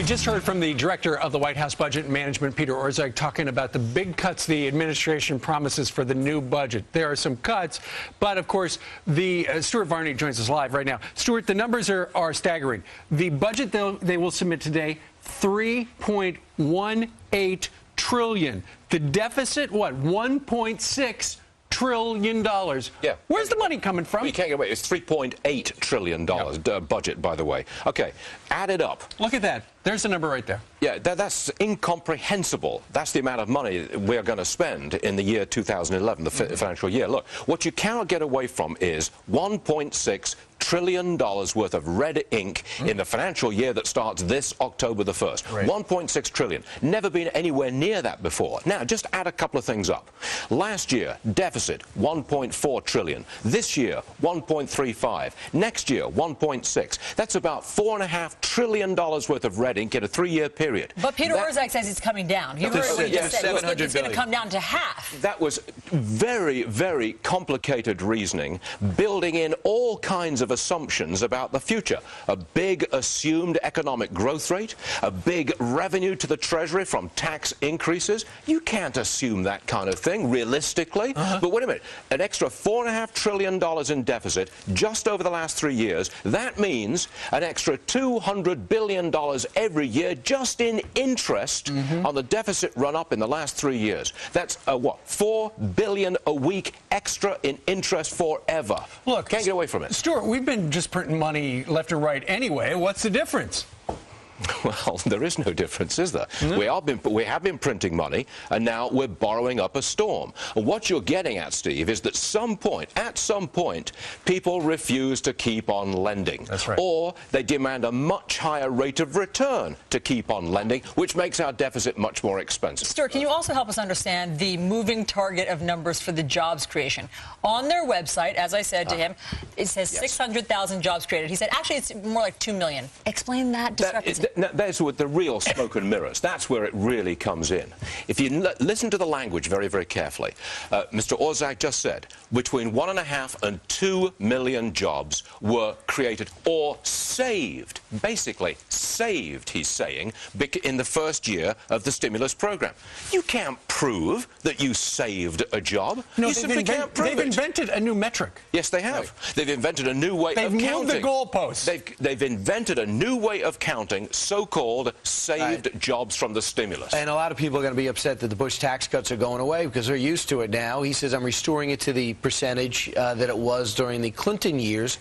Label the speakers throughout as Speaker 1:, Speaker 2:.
Speaker 1: We just heard from the director of the White House Budget and Management, Peter Orszag, talking about the big cuts the administration promises for the new budget. There are some cuts, but of course, Stuart Varney joins us live right now. Stuart, the numbers are staggering. The budget they will submit today, $3.18 trillion. The deficit, what, $1.6 trillion.
Speaker 2: Yeah.
Speaker 1: Where's the money coming from?
Speaker 2: You can't get away. It's $3.8 trillion budget, by the way. Okay, add it up.
Speaker 1: Look at that. There's the number right there.
Speaker 2: Yeah, that's incomprehensible. That's the amount of money we're going to spend in the year 2011, the financial year. Look, what you cannot get away from is $1.6 trillion worth of red ink in the financial year that starts this October the 1st.
Speaker 1: Right.
Speaker 2: 1.6 trillion. Never been anywhere near that before. Now, just add a couple of things up. Last year, deficit, 1.4 trillion. This year, 1.35. Next year, 1.6. That's about $4.5 trillion worth of red ink in a 3-year period.
Speaker 3: But Peter Orszag says it's coming down. You heard what he just said. It's going to come down to half.
Speaker 2: That was very, very complicated reasoning, building in all kinds of assumptions about the future. A big assumed economic growth rate, a big revenue to the Treasury from tax increases. You can't assume that kind of thing realistically. But wait a minute, an extra $4.5 trillion in deficit just over the last 3 years. That means an extra $200 billion every year just in interest on the deficit run-up in the last 3 years. That's, what, $4 billion a week extra in interest forever.
Speaker 1: Look,
Speaker 2: can't get away from it.
Speaker 1: Stuart, we've been just printing money left and right anyway. What's the difference?
Speaker 2: Well, there is no difference, is there? We have been printing money, and now we're borrowing up a storm. And what you're getting at, Steve, is that at some point, people refuse to keep on lending.
Speaker 1: That's right.
Speaker 2: Or they demand a much higher rate of return to keep on lending, which makes our deficit much more expensive.
Speaker 3: Stuart, can you also help us understand the moving target of numbers for the jobs creation? On their website, as I said to him, it says 600,000 jobs created. He said, actually, it's more like 2 million. Explain that discrepancy.
Speaker 2: That's what the real smoke and mirrors. That's where it really comes in. If you listen to the language very, very carefully, Mr. Orszag just said between 1.5 and 2 million jobs were created or saved, basically saved, he's saying, in the first year of the stimulus program. You can't prove that you saved a job.
Speaker 1: No,
Speaker 2: you simply can't prove it.
Speaker 1: They've invented a new metric.
Speaker 2: Yes, they have. Right. They've invented a new way of counting.
Speaker 1: They've moved the goalposts.
Speaker 2: They've invented a new way of counting so-called saved jobs from the stimulus.
Speaker 4: And a lot of people are going to be upset that the Bush tax cuts are going away because they're used to it now. He says, I'm restoring it to the percentage that it was during the Clinton years,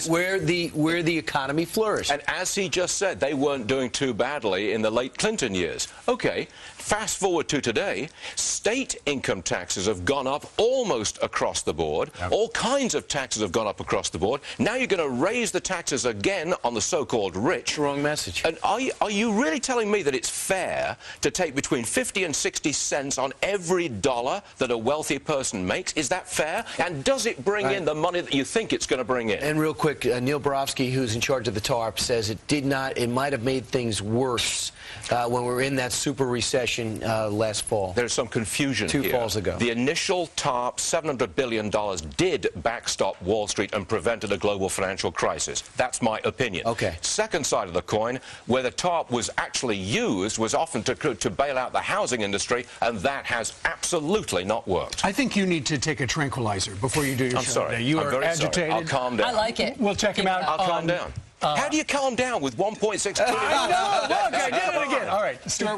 Speaker 4: where the economy flourished.
Speaker 2: And as he just said, they weren't doing too badly in the late Clinton years. Okay, fast forward to today, state income taxes have gone up almost across the board. Yep. All kinds of taxes have gone up across the board. Now you're going to raise the taxes again on the so-called rich.
Speaker 4: Wrong message.
Speaker 2: And are you really telling me that it's fair to take between 50 and 60 cents on every dollar that a wealthy person makes? Is that fair? And does it bring in the money that you think it's going to bring in?
Speaker 4: And real quick, Neil Borofsky, who's in charge of the TARP, says it might have made things worse when we were in that super recession last fall.
Speaker 2: There's some confusion here.
Speaker 4: 2 falls ago.
Speaker 2: The initial TARP, $700 billion, did backstop Wall Street and prevented a global financial crisis. That's my opinion.
Speaker 4: Okay.
Speaker 2: Second side of the coin, where the TARP was actually used was often to bail out the housing industry, and that has absolutely not worked.
Speaker 1: I think you need to take a tranquilizer before you do your show.
Speaker 2: I'm sorry.
Speaker 1: Today. You are agitated.
Speaker 2: Sorry. I'll calm down.
Speaker 3: I like it.
Speaker 1: We'll check him out.
Speaker 2: I'll calm down. How do you calm down with $1.6 trillion?
Speaker 1: I know. Look, I did it again. All right. Stuart.